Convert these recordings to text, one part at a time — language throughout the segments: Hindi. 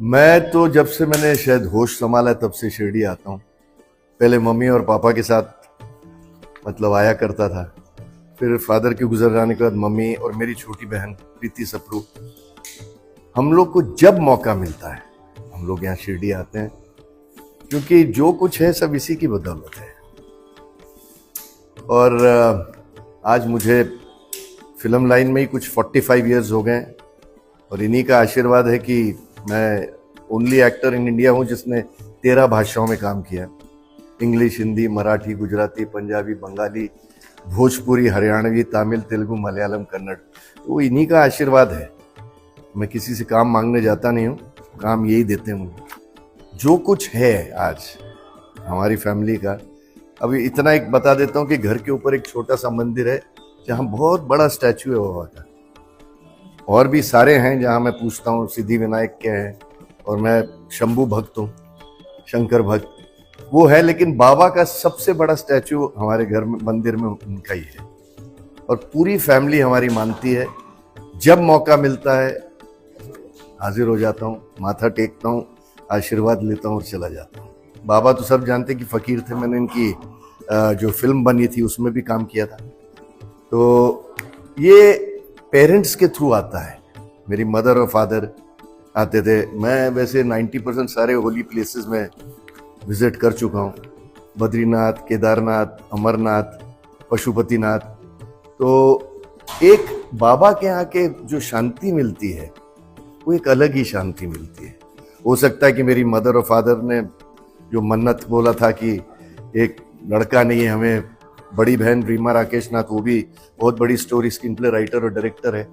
मैं तो जब से मैंने शायद होश संभाला है, तब से शिरडी आता हूँ। पहले मम्मी और पापा के साथ मतलब आया करता था। फिर फादर के गुजर जाने के बाद मम्मी और मेरी छोटी बहन प्रीति सप्रू, हम लोग को जब मौका मिलता है हम लोग यहाँ शिरडी आते हैं, क्योंकि जो कुछ है सब इसी की बदौलत है। और आज मुझे फिल्म लाइन में ही कुछ 45 इयर्स हो गए और इन्हीं का आशीर्वाद है कि मैं ओनली एक्टर इन इंडिया हूँ जिसने 13 भाषाओं में काम किया। इंग्लिश, हिंदी, मराठी, गुजराती, पंजाबी, बंगाली, भोजपुरी, हरियाणवी, तमिल, तेलुगु, मलयालम, कन्नड़। तो इन्हीं का आशीर्वाद है। मैं किसी से काम मांगने जाता नहीं हूँ, काम यही देते हैं मुझे। जो कुछ है आज हमारी फैमिली का, अभी इतना एक बता देता हूँ कि घर के ऊपर एक छोटा सा मंदिर है जहाँ बहुत बड़ा स्टैचू है बाबा का। और भी सारे हैं जहाँ मैं पूछता हूँ सिद्धि विनायक के हैं, और मैं शंभू भक्त हूँ, शंकर भक्त वो है, लेकिन बाबा का सबसे बड़ा स्टैचू हमारे घर में मंदिर में उनका ही है। और पूरी फैमिली हमारी मानती है। जब मौका मिलता है हाजिर हो जाता हूँ, माथा टेकता हूँ, आशीर्वाद लेता हूँ और चला जाता हूँ। बाबा तो सब जानते कि फकीर थे। मैंने इनकी जो फिल्म बनी थी उसमें भी काम किया था। तो ये पेरेंट्स के थ्रू आता है। मेरी मदर और फादर आते थे। मैं वैसे 90% सारे होली प्लेसेस में विजिट कर चुका हूँ। बद्रीनाथ, केदारनाथ, अमरनाथ, पशुपतिनाथ। तो एक बाबा के यहाँ के जो शांति मिलती है वो एक अलग ही शांति मिलती है। हो सकता है कि मेरी मदर और फादर ने जो मन्नत बोला था कि एक लड़का नहीं है हमें, बड़ी बहन रीमा राकेश नाथ, वो भी बहुत बड़ी स्टोरी स्क्रीन प्ले राइटर और डायरेक्टर है,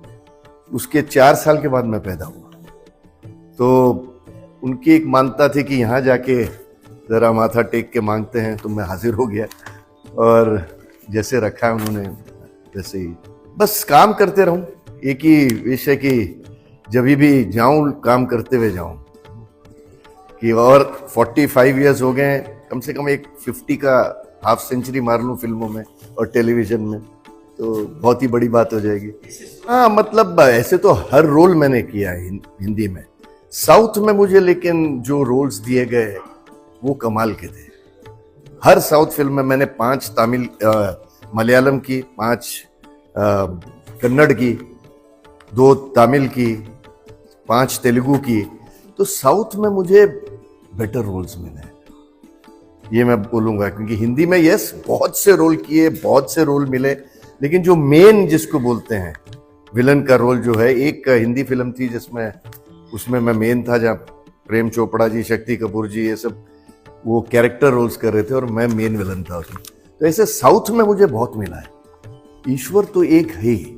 उसके 4 साल के बाद मैं पैदा हुआ। तो उनकी एक मानता थी कि यहाँ जाके ज़रा माथा टेक के मांगते हैं, तो मैं हाजिर हो गया और जैसे रखा है उन्होंने वैसे ही बस काम करते रहूं। एक ही विषय कि जब भी जाऊं काम करते हुए जाऊं। कि और 45 इयर्स हो गए, कम से कम एक 50 का हाफ सेंचुरी मार लूं फिल्मों में और टेलीविजन में, तो बहुत ही बड़ी बात हो जाएगी। हाँ, मतलब ऐसे तो हर रोल मैंने किया है हिंदी में। साउथ में मुझे लेकिन जो रोल्स दिए गए वो कमाल के थे। हर साउथ फिल्म में मैंने 5 तमिल मलयालम की, 5 कन्नड़ की, 2 तमिल की, 5 तेलुगु की। तो साउथ में मुझे बेटर रोल्स मिले, ये मैं बोलूंगा। क्योंकि हिंदी में यस बहुत से रोल किए, बहुत से रोल मिले, लेकिन जो मेन जिसको बोलते हैं विलन का रोल जो है, एक हिंदी फिल्म थी जिसमें उसमें मैं मेन था, जहाँ प्रेम चोपड़ा जी, शक्ति कपूर जी, ये सब वो कैरेक्टर रोल्स कर रहे थे और मैं मेन विलन था उसमें। तो ऐसे साउथ में मुझे बहुत मिला है। ईश्वर तो एक है ही,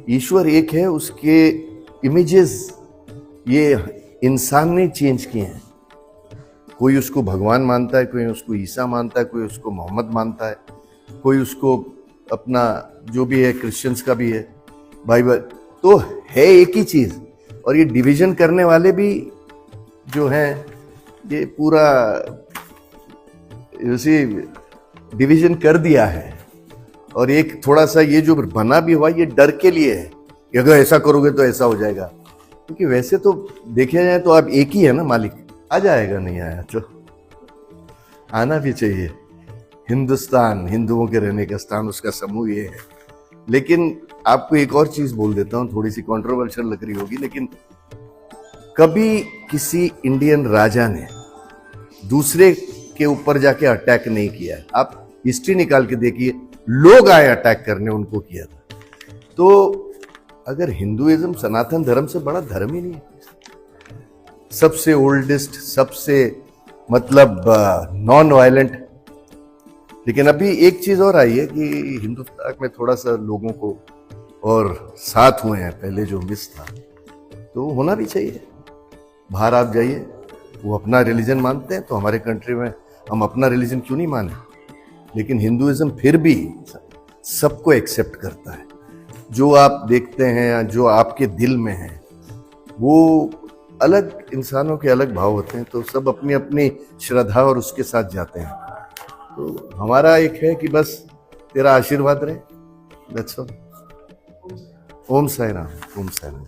ईश्वर एक है, उसके इमेजेस ये इंसान ने चेंज किए हैं। कोई उसको भगवान मानता है, कोई उसको ईसा मानता है, कोई उसको मोहम्मद मानता है, कोई उसको अपना जो भी है क्रिश्चियंस का भी है, बाइबल। तो है एक ही चीज। और ये डिवीजन करने वाले भी जो हैं, ये पूरा उसी डिवीजन कर दिया है। और एक थोड़ा सा ये जो बना भी हुआ, ये डर के लिए है कि अगर ऐसा करोगे तो ऐसा हो जाएगा। क्योंकि वैसे तो देखा जाए तो आप एक ही है ना मालिक। आ जाएगा, नहीं आया तो आना भी चाहिए। हिंदुस्तान हिंदुओं के रहने का स्थान, उसका समूह ये है। लेकिन आपको एक और चीज बोल देता हूं, थोड़ी सी कंट्रोवर्शियल लग रही होगी, लेकिन कभी किसी इंडियन राजा ने दूसरे के ऊपर जाके अटैक नहीं किया है। आप हिस्ट्री निकाल के देखिए, लोग आए अटैक करने, उनको किया था। तो अगर हिंदुइज्म सनातन धर्म से बड़ा धर्म ही नहीं है, सबसे ओल्डेस्ट, सबसे मतलब नॉन वायलेंट। लेकिन अभी एक चीज और आई है कि हिंदुस्तान में थोड़ा सा लोगों को और साथ हुए हैं, पहले जो मिस था, तो होना भी चाहिए। बाहर आप जाइए, वो अपना रिलीजन मानते हैं, तो हमारे कंट्री में हम अपना रिलीजन क्यों नहीं माने। लेकिन हिंदुइज्म फिर भी सबको एक्सेप्ट करता है। जो आप देखते हैं या जो आपके दिल में है, वो अलग इंसानों के अलग भाव होते हैं। तो सब अपनी अपनी श्रद्धा और उसके साथ जाते हैं। तो हमारा एक है कि बस तेरा आशीर्वाद रहे। That's all. ओम साई राम, ओम साई राम।